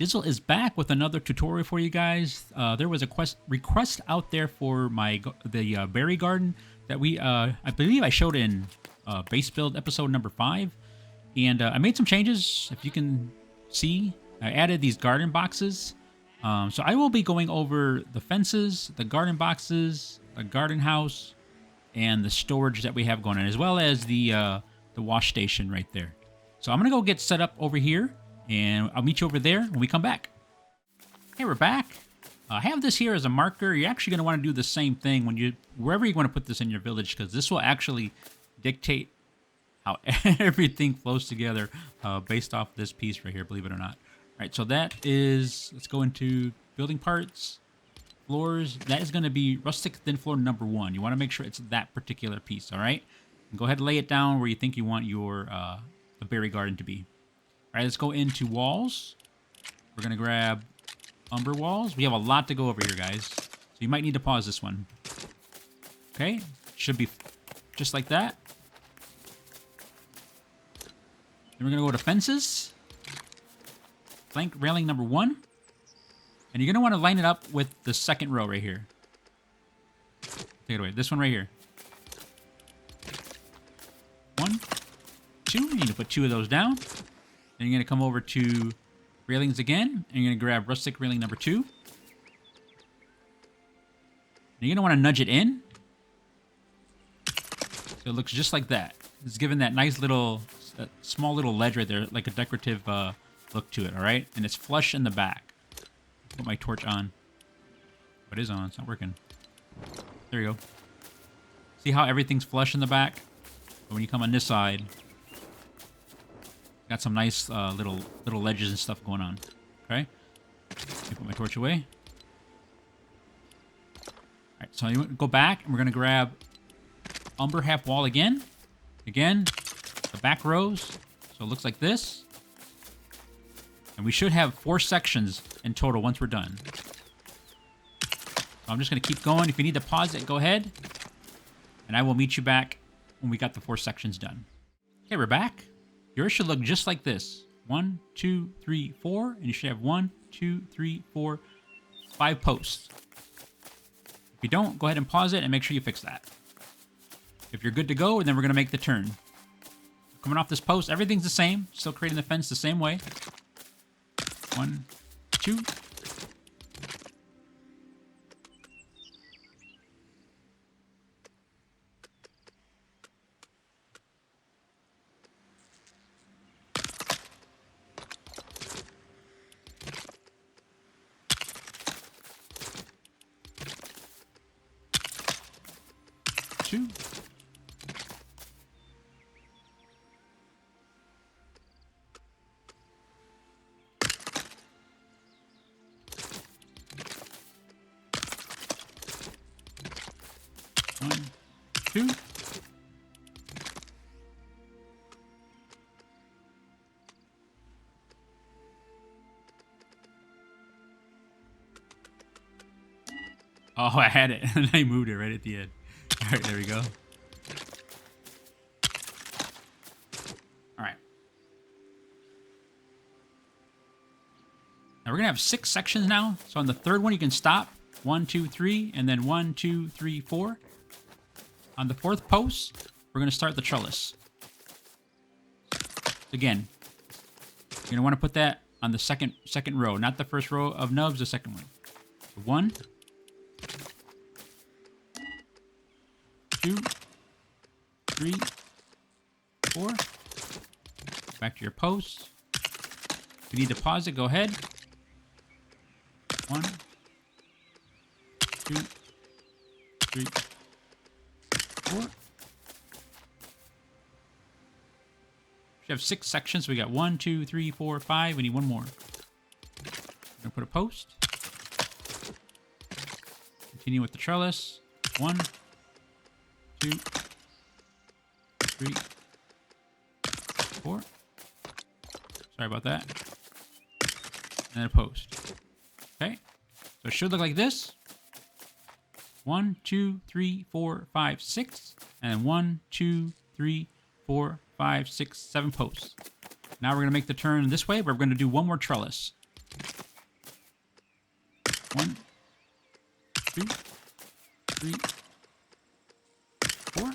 Dizzle is back with another tutorial for you guys. There was a request out there for the berry garden that I believe I showed in base build episode number 5, and I made some changes. If you can see, I added these garden boxes. So I will be going over the fences, the garden boxes, the garden house, and the storage that we have going on, as well as the wash station right there. So I'm gonna go get set up over here, and I'll meet you over there when we come back. Okay, we're back. I have this here as a marker. You're actually going to want to do the same thing wherever you want to put this in your village, because this will actually dictate how everything flows together based off this piece right here, believe it or not. All right, so that is, let's go into building parts, floors. That is going to be Rustic Thin Floor number 1. You want to make sure it's that particular piece, all right? And go ahead and lay it down where you think you want your the berry garden to be. All right, let's go into walls. We're going to grab umber walls. We have a lot to go over here, guys. So you might need to pause this one. Okay, should be just like that. Then we're going to go to fences. Flank railing number 1. And you're going to want to line it up with the second row right here. Take it away. This one right here. 1, 2. You need to put 2 of those down. Then you're going to come over to railings again, and you're going to grab rustic railing number 2. And you're going to want to nudge it in. So it looks just like that. It's given that nice little, small little ledge right there, like a decorative look to it, all right? And it's flush in the back. Put my torch on. What is on? It's not working. There you go. See how everything's flush in the back? But when you come on this side, got some nice little ledges and stuff going on. Okay, let me put my torch away. All right, so you go back, and we're gonna grab umber half wall again. Again, the back rows. So it looks like this, and we should have 4 sections in total once we're done. So I'm just gonna keep going. If you need to pause it, go ahead, and I will meet you back when we got the 4 sections done. Okay, we're back. Yours should look just like this. 1, 2, 3, 4, and you should have 1, 2, 3, 4, 5 posts. If you don't, go ahead and pause it and make sure you fix that. If you're good to go, then we're going to make the turn. Coming off this post, everything's the same. Still creating the fence the same way. 1, 2. Two. One, 2. Oh, I had it, and I moved it right at the end. All right, there we go. All right. Now we're gonna have 6 sections now. So on the 3rd one, you can stop. 1, 2, 3, and then 1, 2, 3, 4. On the 4th post, we're gonna start the trellis. Again, you're gonna want to put that on the second row, not the first row of nubs, the second one. So 1, 2, 3, 4. Back to your post. If you need to pause it, go ahead. 1, 2, 3, 4. Should have 6 sections. So we got 1, 2, 3, 4, 5. We need 1 more. I'm gonna put a post. Continue with the trellis. 1, 2, 3, 4. Sorry about that. And a post. Okay. So it should look like this. 1, 2, 3, 4, 5, 6. And 1, 2, 3, 4, 5, 6, 7 posts. Now we're going to make the turn this way, but we're going to do 1 more trellis. 1, 2, 3, 4.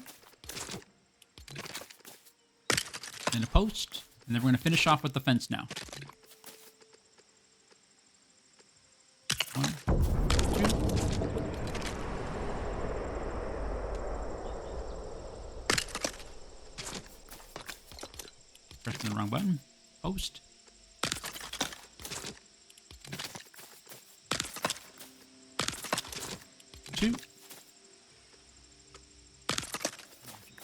And a post. And then we're going to finish off with the fence now. 1, 2. Pressing the wrong button. Post. Two.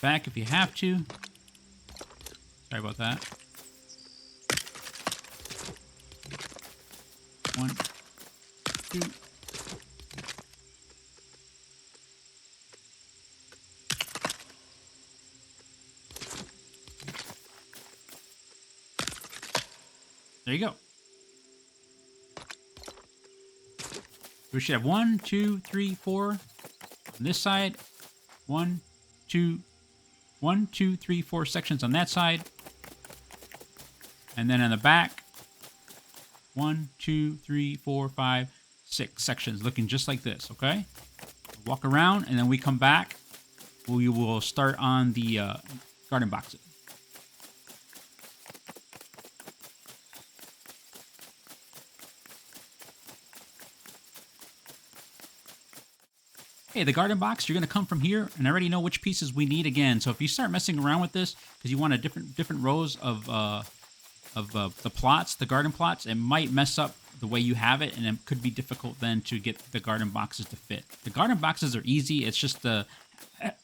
Back if you have to. Sorry about that. 1, 2. There you go. We should have 1, 2, 3, 4 on this side. 1, 2, 3, 4 sections on that side. And then on the back, 1, 2, 3, 4, 5, 6 sections looking just like this, okay? Walk around and then we come back. We will start on the garden boxes. Hey, the garden box, you're going to come from here, and I already know which pieces we need again. So if you start messing around with this, because you want a different rows of the plots, the garden plots, it might mess up the way you have it, and it could be difficult then to get the garden boxes to fit. The garden boxes are easy. It's just the,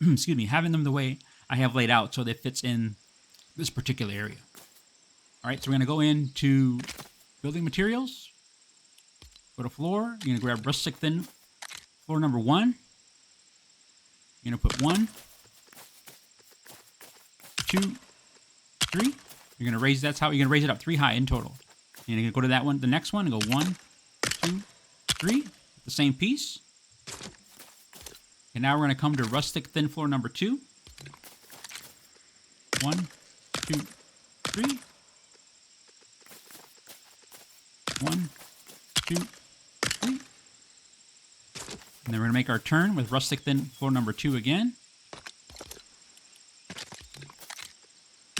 excuse me, having them the way I have laid out so that it fits in this particular area. All right, so we're going to go into building materials, go to floor. You're going to grab Rustic Thin Floor number 1. You're going to put 1, 2, 3. You're going to raise, that's how you're going to raise it up 3 high in total. You're going to go to that one, the next one, and go 1, 2, 3, the same piece. And now we're going to come to Rustic Thin Floor number 2. 1, 2, 3. 1, 2, 3. And then we're going to make our turn with Rustic Thin Floor number 2 again.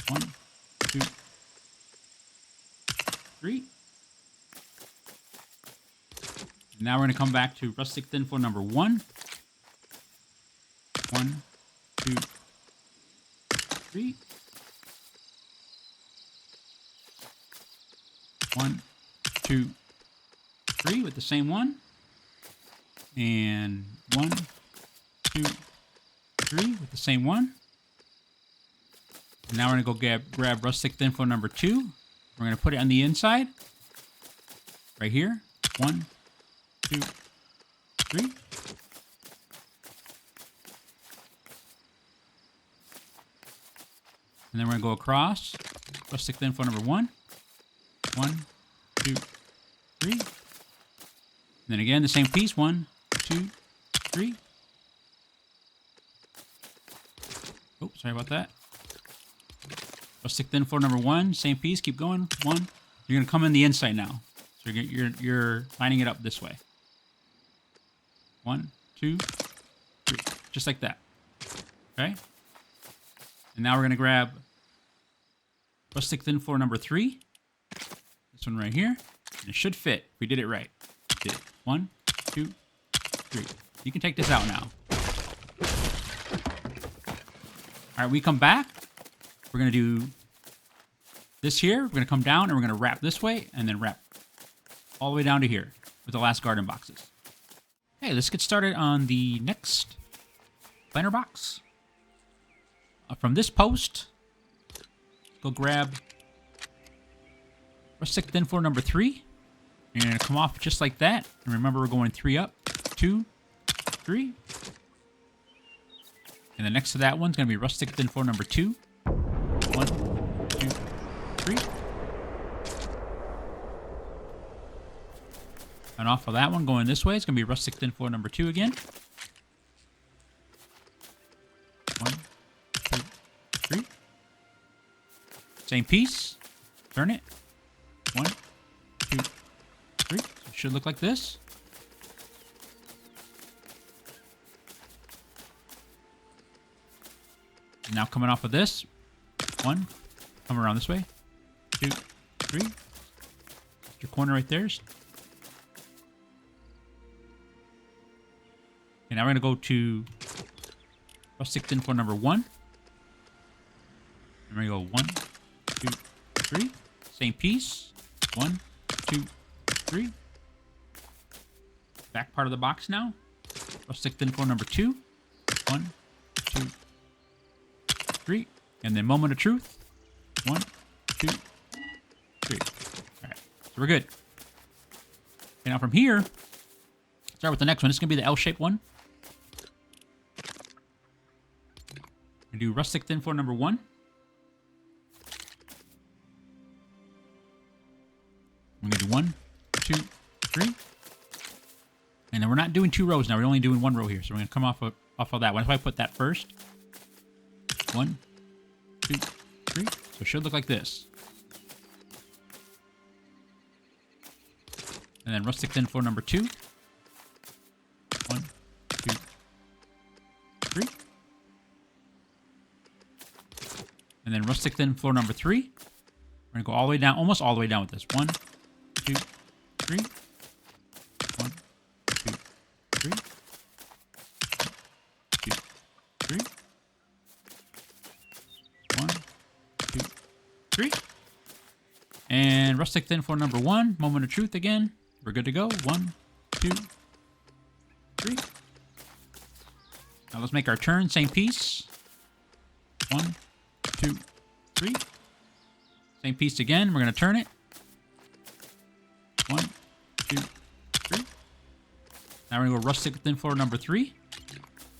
1, 2, 3. Now we're going to come back to Rustic Thin Floor number 1. 1, 2, 3. 1, 2, 3 with the same one. And 1, 2, 3 with the same one. And now we're going to go grab Rustic Thin Floor number 2. We're going to put it on the inside. Right here. 1, 2, 3. And then we're going to go across. Rustic Thin Floor number 1. 1, 2, 3. And then again, the same piece. 1, 2, 3. Oh, sorry about that. Rustic Thin Floor number 1, same piece. Keep going. 1. You're gonna come in the inside now. So you're lining it up this way. 1, 2, 3, just like that. Okay. And now we're gonna grab Rustic Thin Floor number 3. This one right here. And it should fit. We did it right. We did it. 1, 2, 3. You can take this out now. All right, we come back. We're going to do this here. We're going to come down and we're going to wrap this way and then wrap all the way down to here with the last garden boxes. Okay, let's get started on the next planter box. From this post, go grab Rustic Thin Floor number 3. You're going to come off just like that. And remember, we're going 3 up, 2, 3. And then next to that one's going to be Rustic Thin Floor number 2. 1, 2, 3. And off of that one, going this way, it's going to be Rustic Thin Floor number 2 again. 1, 2, 3. Same piece. Turn it. 1, 2, 3. So it should look like this. Now coming off of this, 1, come around this way, 2, 3. Your corner right there. And now we're gonna go to Rustic Thin Floor number 1. And we're gonna go 1, 2, 3. Same piece. 1, 2, 3. Back part of the box now. Rustic Thin Floor number 2. 1, 2, 3. And then Moment of Truth. 1, 2, 3. Alright. So we're good. Okay, now from here, start with the next one. This is gonna be the L-shaped one. We're gonna do Rustic Thin Floor number 1. We're gonna do 1, 2, 3. And then we're not doing 2 rows now. We're only doing 1 row here. So we're gonna come off of that one. If I put that first. 1, 2, 3. So it should look like this. And then Rustic Thin Floor number 2. 1, 2, 3. And then Rustic Thin Floor number 3. We're gonna go all the way down, almost all the way down with this. 1, 2, 3. 1, 2, 3. 2, 3. 1, 2, 3. And Rustic Thin Floor number 1. Moment of Truth again. We're good to go. 1, 2, 3. Now let's make our turn. Same piece. 1, 2, 3. Same piece again. We're going to turn it. 1, 2, 3. Now we're going to go Rustic Thin Floor number 3.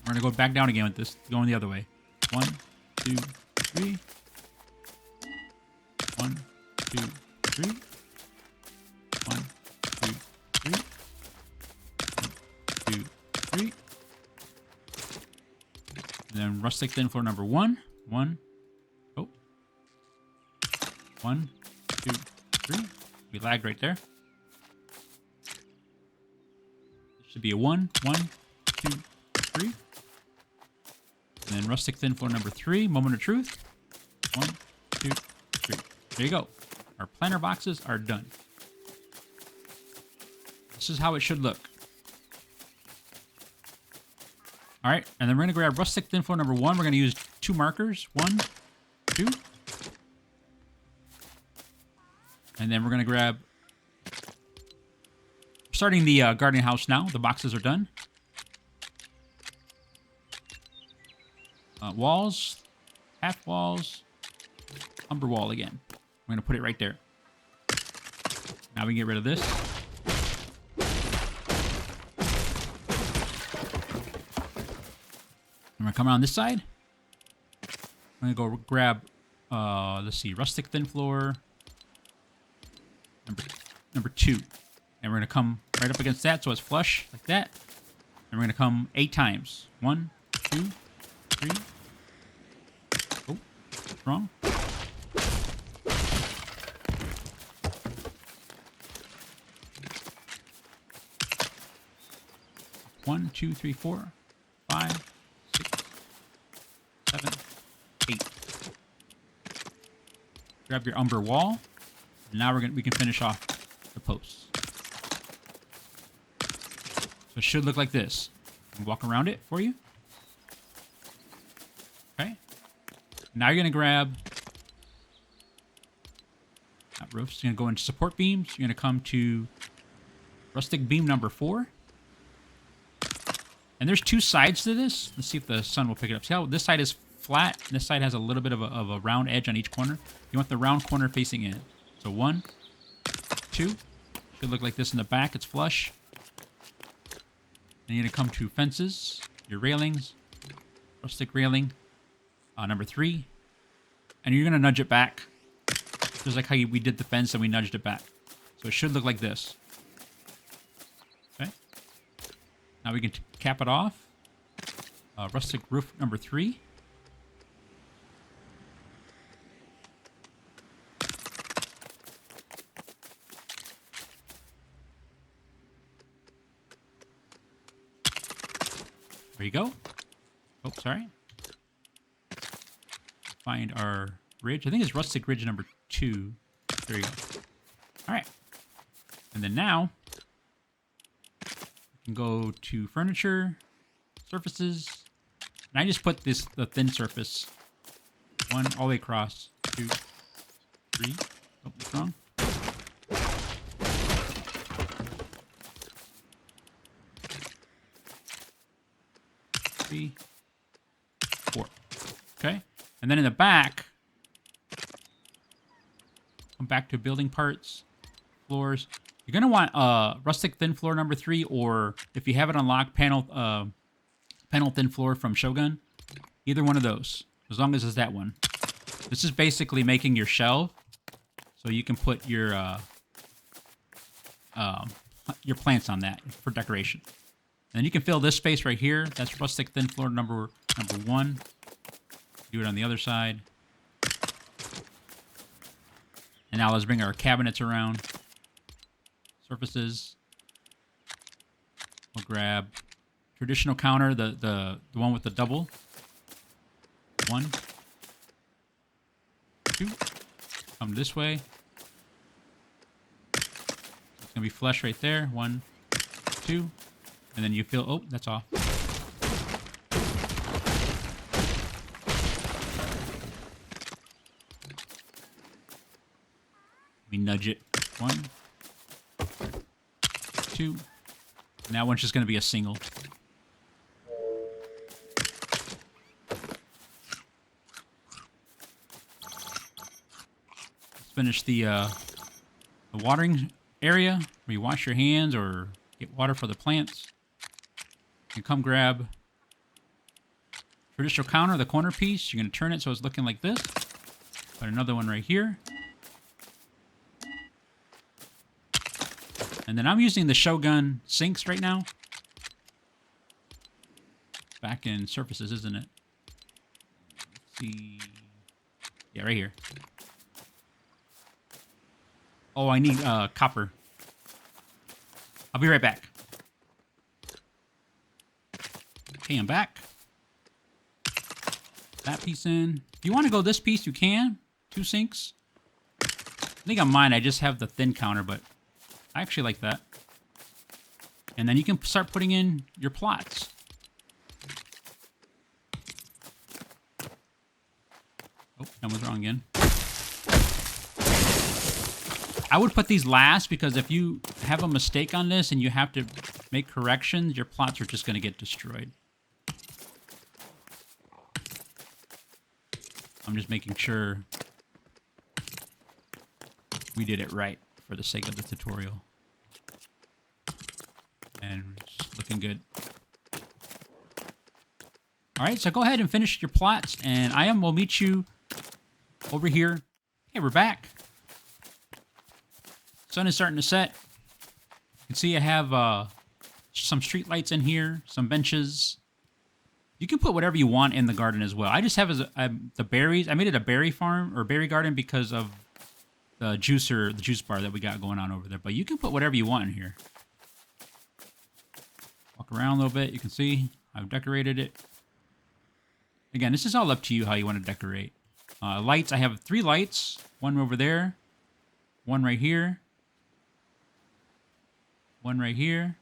We're going to go back down again with this, going the other way. 1, 2, 3. 1, 2, 3. 1, 2, 3. 1, 2, 3. And then Rustic Thin Floor number 1. 1. Oh. 1, 2, 3. We lagged right there. It should be a 1, 1, 2, 3. And then Rustic Thin Floor number 3. Moment of Truth. 1, 2, 3. There you go. Our planter boxes are done. This is how it should look. All right, and then we're going to grab Rustic Thin Floor number 1. We're going to use 2 markers. 1, 2. And then we're going to grab... Starting the gardening house now. The boxes are done. Walls. Half walls. Umber wall again. We're going to put it right there. Now we can get rid of this. I'm going to come around this side. I'm going to go grab, let's see, Rustic Thin Floor number 2. And we're going to come right up against that so it's flush, like that. And we're going to come 8 times. 1, 2, 3. Oh, that's wrong. 1, 2, 3, 4, 5, 6, 7, 8. Grab your umber wall. And now we can finish off the posts. So it should look like this. I'll walk around it for you. Okay. Now you're gonna grab that roof's gonna go into support beams. You're gonna come to rustic beam number 4. And there's 2 sides to this. Let's see if the sun will pick it up. See how this side is flat? And this side has a little bit of a round edge on each corner. You want the round corner facing in. So 1, 2. Should look like this in the back. It's flush. Then you're going to come to fences. Your railings. Rustic railing. Number 3. And you're going to nudge it back. Just like how we did the fence and we nudged it back. So it should look like this. Okay. Now we can cap it off. Rustic roof number 3. There you go. Oh, sorry. find our ridge. I think it's Rustic Ridge number 2. There you go. All right. And then now, we can go to furniture, surfaces. And I just put the thin surface. 1 all the way across. 2, 3. Oh, that's wrong. 3, 4. Okay. And then in the back, come back to building parts, floors. You're going to want Rustic Thin Floor number 3, or if you have it unlocked, panel Thin Floor from Shogun. Either one of those, as long as it's that one. This is basically making your shelf, so you can put your plants on that for decoration. And you can fill this space right here. That's Rustic Thin Floor number 1. Do it on the other side. And now let's bring our cabinets around. Surfaces. We'll grab traditional counter, the one with the double. 1, 2. Come this way. It's gonna be flush right there. 1, 2. And then you feel, oh, that's off. We nudge it. 1, 2. Now one's just going to be a single. Let's finish the watering area where you wash your hands or get water for the plants. You come grab traditional counter, the corner piece. You're going to turn it so it's looking like this. Put another one right here. And then I'm using the Shogun sinks right now. Back in surfaces, isn't it? Let's see. Yeah, right here. Oh, I need copper. I'll be right back. Okay, I'm back. That piece in. If you want to go this piece, you can. 2 sinks. I think on mine, I just have the thin counter, but I actually like that. And then you can start putting in your plots. Oh, that was wrong again. I would put these last because if you have a mistake on this and you have to make corrections, your plots are just going to get destroyed. I'm just making sure we did it right for the sake of the tutorial. And it's looking good. Alright, so go ahead and finish your plots, and will meet you over here. Okay, we're back. Sun is starting to set. You can see I have some street lights in here, some benches. You can put whatever you want in the garden as well. I just have the berries. I made it a berry farm or berry garden because of the juicer, the juice bar that we got going on over there. But you can put whatever you want in here. Walk around a little bit. You can see I've decorated it. Again, this is all up to you how you want to decorate. Lights, I have 3 lights. 1 over there. 1 right here. 1 right here.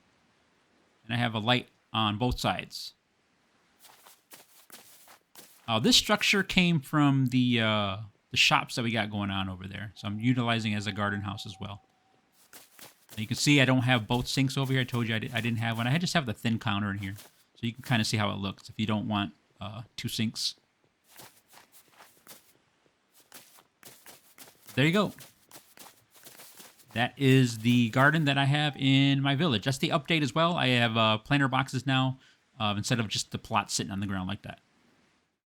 And I have a light on both sides. This structure came from the shops that we got going on over there. So I'm utilizing it as a garden house as well. And you can see I don't have both sinks over here. I told you I didn't have one. I just have the thin counter in here. So you can kind of see how it looks if you don't want 2 sinks. There you go. That is the garden that I have in my village. That's the update as well. I have planter boxes now instead of just the plot sitting on the ground like that.